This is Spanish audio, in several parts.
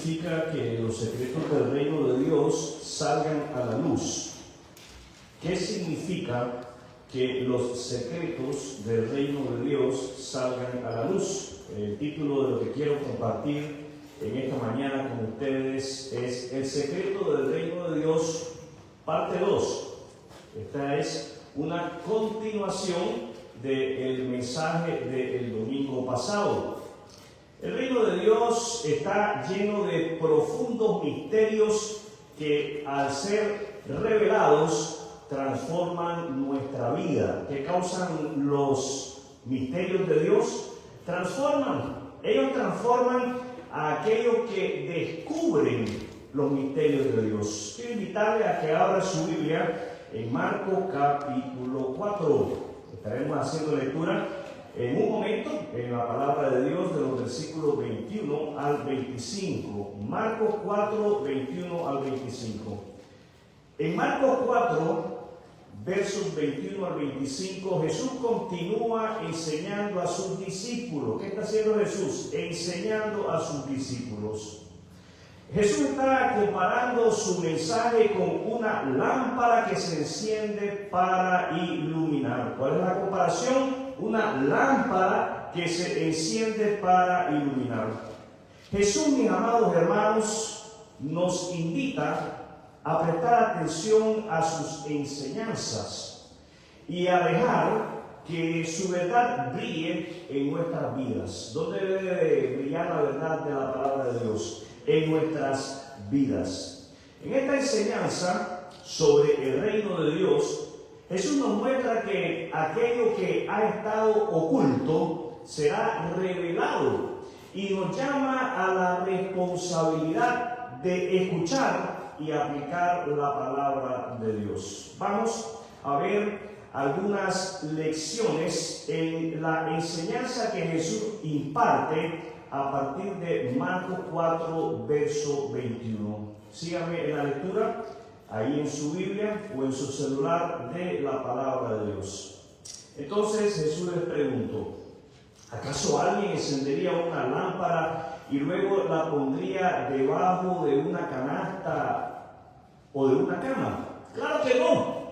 significa que los secretos del reino de Dios salgan a la luz? ¿Qué significa que los secretos del reino de Dios salgan a la luz? El título de lo que quiero compartir en esta mañana con ustedes es El secreto del reino de Dios, parte 2. Esta es una continuación del mensaje del domingo pasado. El reino de Dios está lleno de profundos misterios que, al ser revelados, transforman nuestra vida. ¿Qué causan los misterios de Dios? Ellos transforman a aquellos que descubren los misterios de Dios. Quiero invitarle a que abra su Biblia en Marcos capítulo 4. Estaremos haciendo lectura en un momento en la palabra de Dios de los versículos 21 al 25. Marcos 4, 21 al 25. En Marcos 4, versos 21 al 25, Jesús continúa enseñando a sus discípulos. ¿Qué está haciendo Jesús? Enseñando a sus discípulos. Jesús está comparando su mensaje con una lámpara que se enciende para iluminar. ¿Cuál es la comparación? Una lámpara que se enciende para iluminar. Jesús, mis amados hermanos, nos invita a prestar atención a sus enseñanzas y a dejar que su verdad brille en nuestras vidas. ¿Dónde debe brillar la verdad de la palabra de Dios? En nuestras vidas. En esta enseñanza sobre el reino de Dios, Jesús nos muestra que aquello que ha estado oculto será revelado y nos llama a la responsabilidad de escuchar y aplicar la palabra de Dios. Vamos a ver algunas lecciones en la enseñanza que Jesús imparte a partir de Marcos 4, verso 21. Síganme en la lectura, ahí en su Biblia o en su celular, de la palabra de Dios. Entonces Jesús les preguntó: ¿acaso alguien encendería una lámpara y luego la pondría debajo de una canasta o de una cama? Claro que no.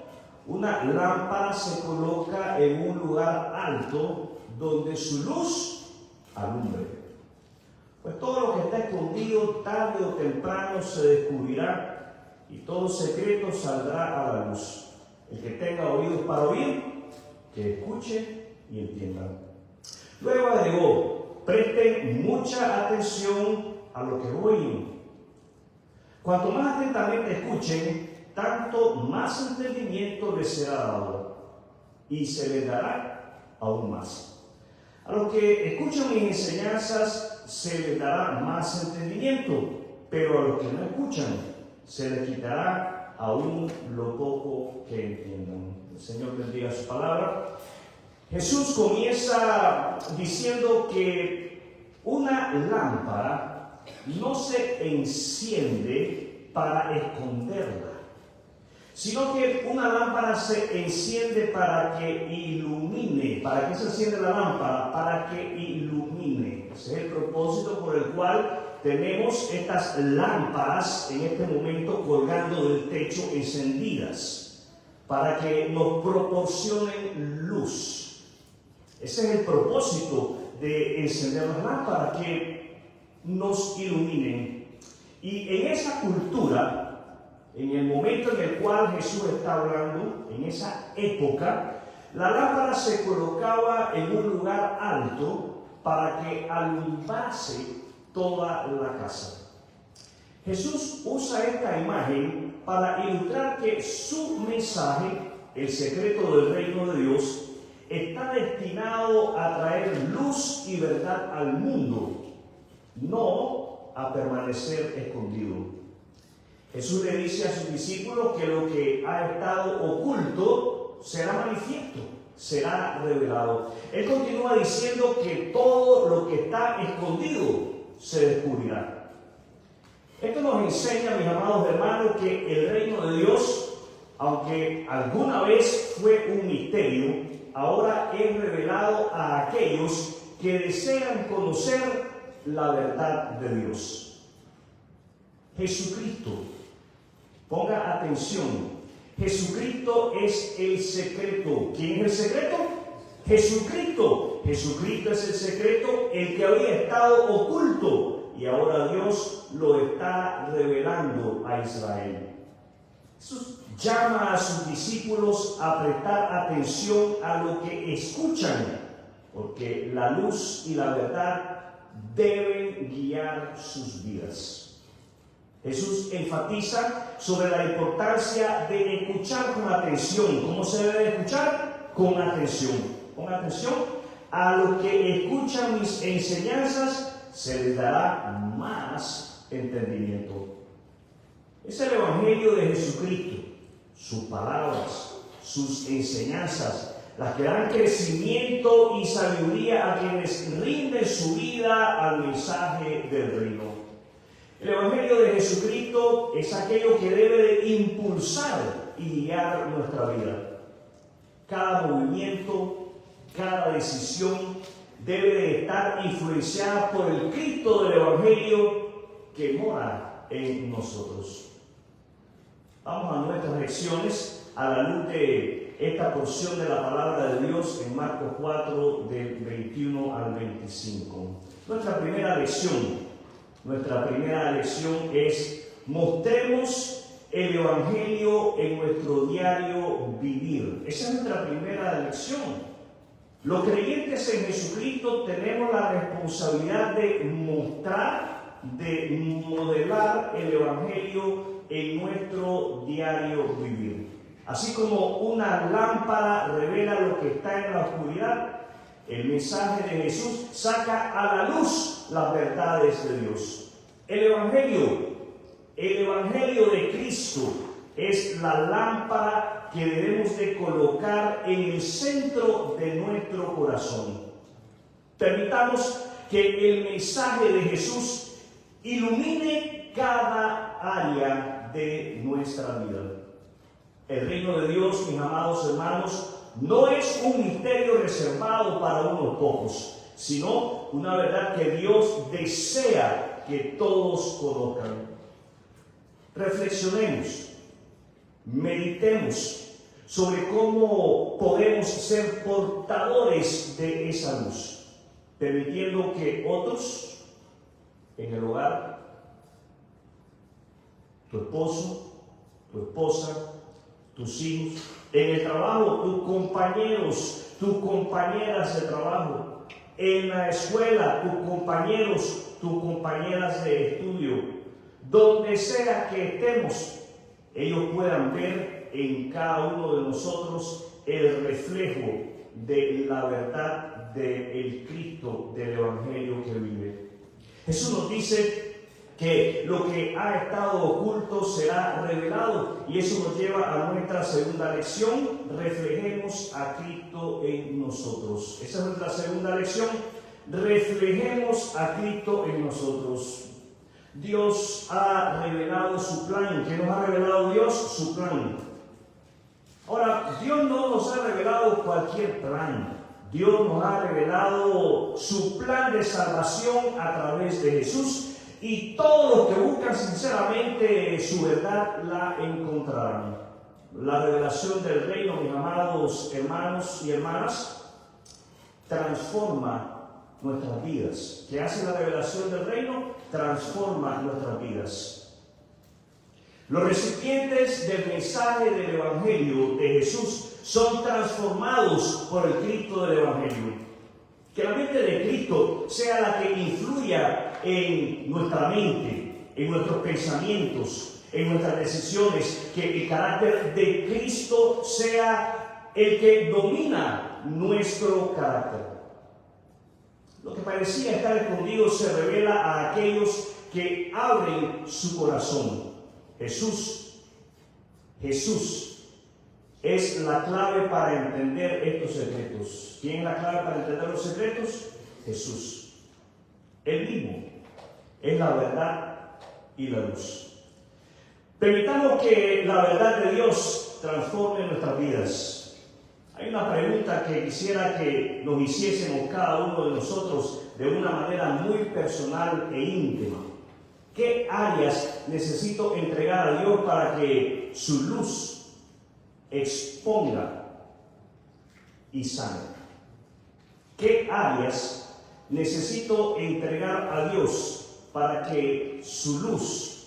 Una lámpara se coloca en un lugar alto donde su luz alumbre. Pues todo lo que está escondido tarde o temprano se descubrirá y todo secreto saldrá a la luz. El que tenga oídos para oír, que escuche y entienda. Luego agregó: presten mucha atención a lo que oyen. Cuanto más atentamente escuchen, tanto más entendimiento les será dado y se les dará aún más. A los que escuchan mis enseñanzas se les dará más entendimiento, pero a los que no escuchan se les quitará aún lo poco que entiendan. El Señor bendiga su palabra. Jesús comienza diciendo que una lámpara no se enciende para esconderla, sino que una lámpara se enciende para que ilumine. ¿Para qué se enciende la lámpara? Para que ilumine. Ese es el propósito por el cual tenemos estas lámparas en este momento colgando del techo encendidas, para que nos proporcionen luz. Ese es el propósito de encender las lámparas, que nos iluminen. Y en esa cultura, en el momento en el cual Jesús está hablando, en esa época, la lámpara se colocaba en un lugar alto para que alumbrase toda la casa. Jesús usa esta imagen para ilustrar que su mensaje, el secreto del reino de Dios, está destinado a traer luz y verdad al mundo, no a permanecer escondido. Jesús le dice a sus discípulos que lo que ha estado oculto será manifiesto, será revelado. Él continúa diciendo que todo lo que está escondido se descubrirá. Esto nos enseña, mis amados hermanos, que el reino de Dios, aunque alguna vez fue un misterio, ahora es revelado a aquellos que desean conocer la verdad de Dios. Jesucristo. Ponga atención. Jesucristo es el secreto. ¿Quién es el secreto? Jesucristo. Jesucristo es el secreto, el que había estado oculto y ahora Dios lo está revelando a Israel. Jesús llama a sus discípulos a prestar atención a lo que escuchan, porque la luz y la verdad deben guiar sus vidas. Jesús enfatiza sobre la importancia de escuchar con atención. ¿Cómo se debe escuchar? Con atención. Con atención. A los que escuchan mis enseñanzas se les dará más entendimiento. Es el Evangelio de Jesucristo, sus palabras, sus enseñanzas, las que dan crecimiento y sabiduría a quienes rinden su vida al mensaje del reino. El Evangelio de Jesucristo es aquello que debe de impulsar y guiar nuestra vida. Cada movimiento, cada decisión debe de estar influenciada por el Cristo del Evangelio que mora en nosotros. Vamos a nuestras lecciones a la luz de esta porción de la palabra de Dios en Marcos 4, del 21 al 25. Nuestra primera lección es: mostremos el Evangelio en nuestro diario vivir. Esa es nuestra primera lección. Los creyentes en Jesucristo tenemos la responsabilidad de mostrar, de modelar el Evangelio en nuestro diario vivir. Así como una lámpara revela lo que está en la oscuridad, el mensaje de Jesús saca a la luz las verdades de Dios. El Evangelio de Cristo es la lámpara que debemos de colocar en el centro de nuestro corazón. Permitamos que el mensaje de Jesús ilumine cada área de nuestra vida. El reino de Dios, mis amados hermanos, no es un misterio reservado para unos pocos, sino una verdad que Dios desea que todos conozcan. Reflexionemos. Meditemos sobre cómo podemos ser portadores de esa luz, permitiendo que otros en el hogar, tu esposo, tu esposa, tus hijos, en el trabajo, tus compañeros, tus compañeras de trabajo, en la escuela, tus compañeros, tus compañeras de estudio, donde sea que estemos, ellos puedan ver en cada uno de nosotros el reflejo de la verdad del Cristo, del Evangelio que vive. Jesús nos dice que lo que ha estado oculto será revelado, y eso nos lleva a nuestra segunda lección: reflejemos a Cristo en nosotros. Esa es nuestra segunda lección: reflejemos a Cristo en nosotros. Dios ha revelado su plan. ¿Qué nos ha revelado Dios? Su plan. Ahora, Dios no nos ha revelado cualquier plan. Dios nos ha revelado su plan de salvación a través de Jesús, y todos los que buscan sinceramente su verdad la encontrarán. La revelación del reino, mis amados hermanos y hermanas, transforma nuestras vidas. ¿Qué hace la revelación del reino? Transforma nuestras vidas. Los recipientes del mensaje del Evangelio de Jesús son transformados por el Cristo del Evangelio. Que la mente de Cristo sea la que influya en nuestra mente, en nuestros pensamientos, en nuestras decisiones. Que el carácter de Cristo sea el que domina nuestro carácter. Lo que parecía estar escondido se revela a aquellos que abren su corazón. Jesús es la clave para entender estos secretos. ¿Quién es la clave para entender los secretos? Jesús. Él mismo es la verdad y la luz. Permitamos que la verdad de Dios transforme nuestras vidas. Hay una pregunta que quisiera que nos hiciésemos cada uno de nosotros de una manera muy personal e íntima. ¿Qué áreas áreas necesito entregar a Dios para que su luz exponga y sane? ¿Qué áreas necesito entregar a Dios para que su luz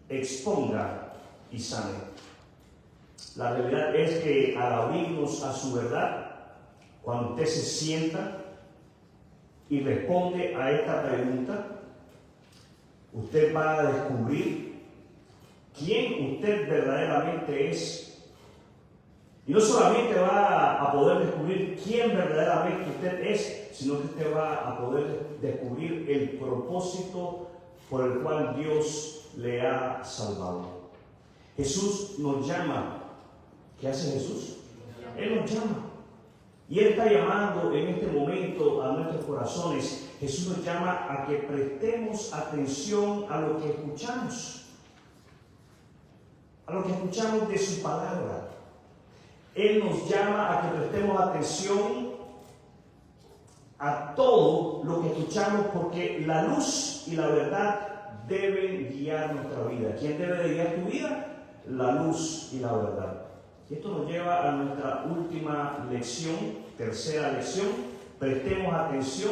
exponga y sane? La realidad es que al abrirnos a su verdad, cuando usted se sienta y responde a esta pregunta, usted va a descubrir quién usted verdaderamente es. Y no solamente va a poder descubrir quién verdaderamente usted es, sino que usted va a poder descubrir el propósito por el cual Dios le ha salvado. Jesús nos llama. ¿Qué hace Jesús? Él nos llama. Y Él está llamando en este momento a nuestros corazones. Jesús nos llama a que prestemos atención a lo que escuchamos. A lo que escuchamos de su palabra. Él nos llama a que prestemos atención a todo lo que escuchamos, porque la luz y la verdad deben guiar nuestra vida. ¿Quién debe de guiar tu vida? La luz y la verdad. Y esto nos lleva a nuestra última lección, tercera lección. Prestemos atención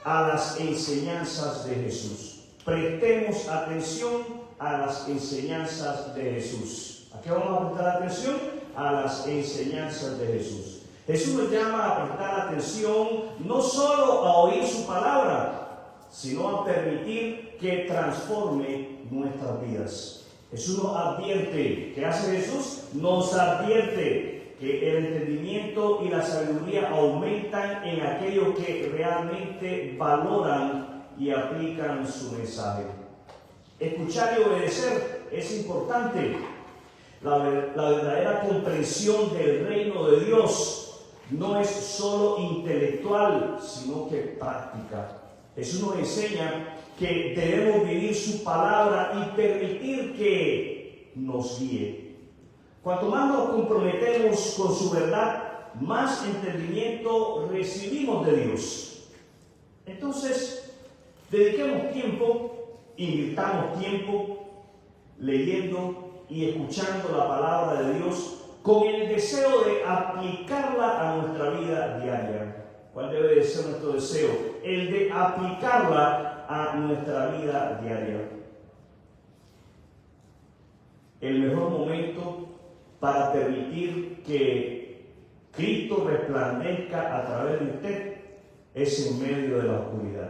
a las enseñanzas de Jesús. Prestemos atención a las enseñanzas de Jesús. ¿A qué vamos a prestar atención? A las enseñanzas de Jesús. Jesús nos llama a prestar atención no solo a oír su palabra, sino a permitir que transforme nuestras vidas. Jesús nos advierte. ¿Qué hace Jesús? Nos advierte que el entendimiento y la sabiduría aumentan en aquellos que realmente valoran y aplican su mensaje. Escuchar y obedecer es importante. La verdadera comprensión del reino de Dios no es solo intelectual, sino que práctica. Jesús nos enseña que debemos vivir su palabra y permitir que nos guíe. Cuanto más nos comprometemos con su verdad, más entendimiento recibimos de Dios. Entonces, dediquemos tiempo, invirtamos tiempo leyendo y escuchando la palabra de Dios con el deseo de aplicarla a nuestra vida diaria. ¿Cuál debe de ser nuestro deseo? El de aplicarla a nuestra vida diaria. El mejor momento para permitir que Cristo resplandezca a través de usted es en medio de la oscuridad.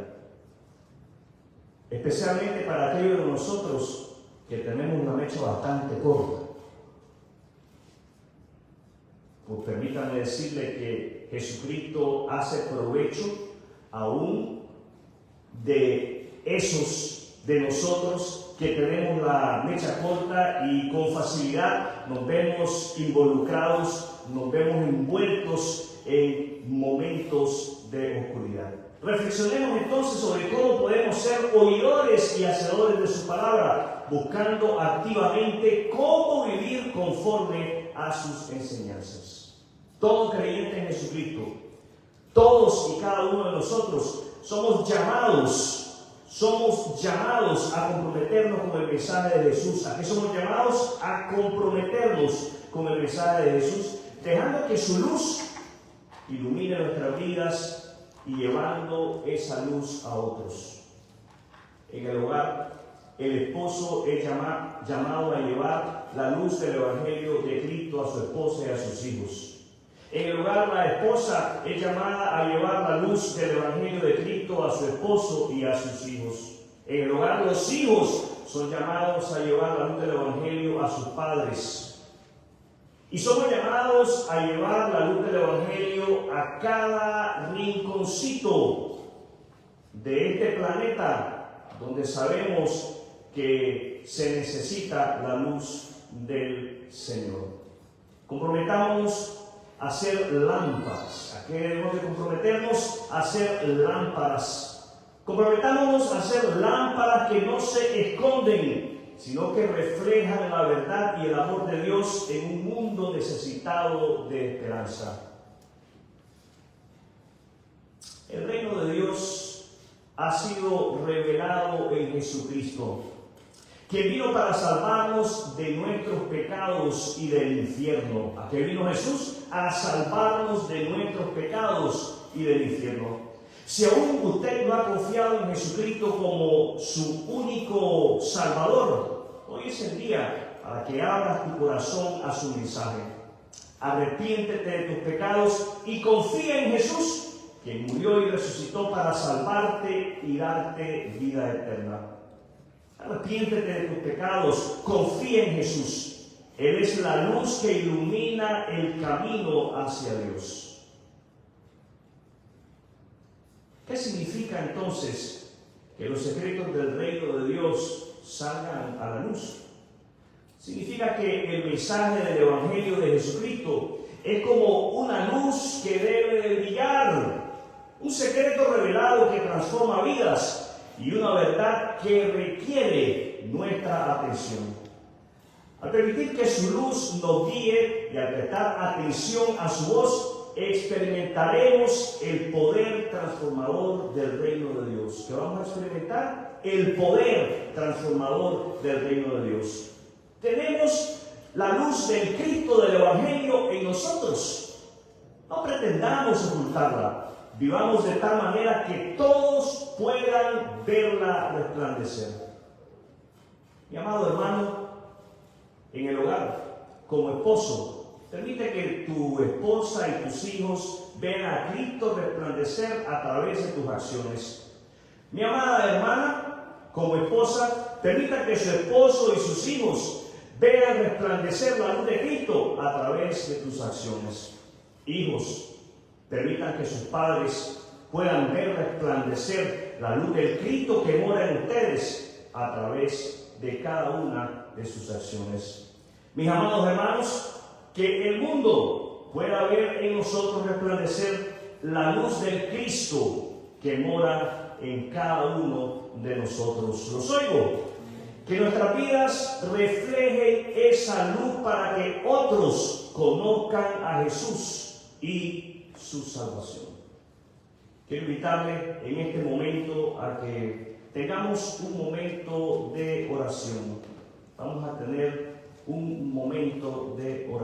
Especialmente para aquellos de nosotros que tenemos una mecha bastante corta. Pues permítanme decirle que Jesucristo hace provecho aún de esos de nosotros que tenemos la mecha corta y con facilidad nos vemos involucrados, nos vemos envueltos en momentos de oscuridad. Reflexionemos entonces sobre cómo podemos ser oidores y hacedores de su palabra, buscando activamente cómo vivir conforme a sus enseñanzas. Todo creyente en Jesucristo, todos y cada uno de nosotros somos llamados a comprometernos con el mensaje de Jesús. ¿A qué somos llamados? A comprometernos con el mensaje de Jesús, dejando que su luz ilumine nuestras vidas y llevando esa luz a otros. En el hogar, el esposo es llamado a llevar la luz del Evangelio de Cristo a su esposa y a sus hijos. En el hogar, la esposa es llamada a llevar la luz del Evangelio de Cristo a su esposo y a sus hijos. En el hogar, los hijos son llamados a llevar la luz del Evangelio a sus padres. Y somos llamados a llevar la luz del Evangelio a cada rinconcito de este planeta donde sabemos que se necesita la luz del Señor. Comprometámonos a ser lámparas. ¿A qué debemos de comprometernos? A ser lámparas. Comprometámonos a ser lámparas que no se esconden, sino que reflejan la verdad y el amor de Dios en un mundo necesitado de esperanza. El reino de Dios ha sido revelado en Jesucristo. quien vino para salvarnos de nuestros pecados y del infierno. ¿A qué vino Jesús? A salvarnos de nuestros pecados y del infierno. Si aún usted no ha confiado en Jesucristo como su único Salvador, hoy es el día para que abras tu corazón a su mensaje. Arrepiéntete de tus pecados y confía en Jesús, quien murió y resucitó para salvarte y darte vida eterna. Arrepiéntete de tus pecados, confía en Jesús. Él es la luz que ilumina el camino hacia Dios. ¿Qué significa entonces que los secretos del reino de Dios salgan a la luz? Significa que el mensaje del Evangelio de Jesucristo es como una luz que debe de brillar, un secreto revelado que transforma vidas y una verdad que requiere nuestra atención. Al permitir que su luz nos guíe y al prestar atención a su voz, experimentaremos el poder transformador del reino de Dios. ¿Qué vamos a experimentar? El poder transformador del reino de Dios. Tenemos la luz del Cristo del Evangelio en nosotros. No pretendamos ocultarla. Vivamos de tal manera que todos puedan verla resplandecer. Mi amado hermano, en el hogar, como esposo, permite que tu esposa y tus hijos vean a Cristo resplandecer a través de tus acciones. Mi amada hermana, como esposa, permita que su esposo y sus hijos vean resplandecer la luz de Cristo a través de tus acciones. Hijos, permitan que sus padres puedan ver resplandecer la luz del Cristo que mora en ustedes a través de cada una de sus acciones. Mis amados hermanos, que el mundo pueda ver en nosotros resplandecer la luz del Cristo que mora en cada uno de nosotros. Los oigo. Que nuestras vidas reflejen esa luz para que otros conozcan a Jesús y su salvación. Quiero invitarle en este momento a que tengamos un momento de oración. Vamos a tener un momento de oración.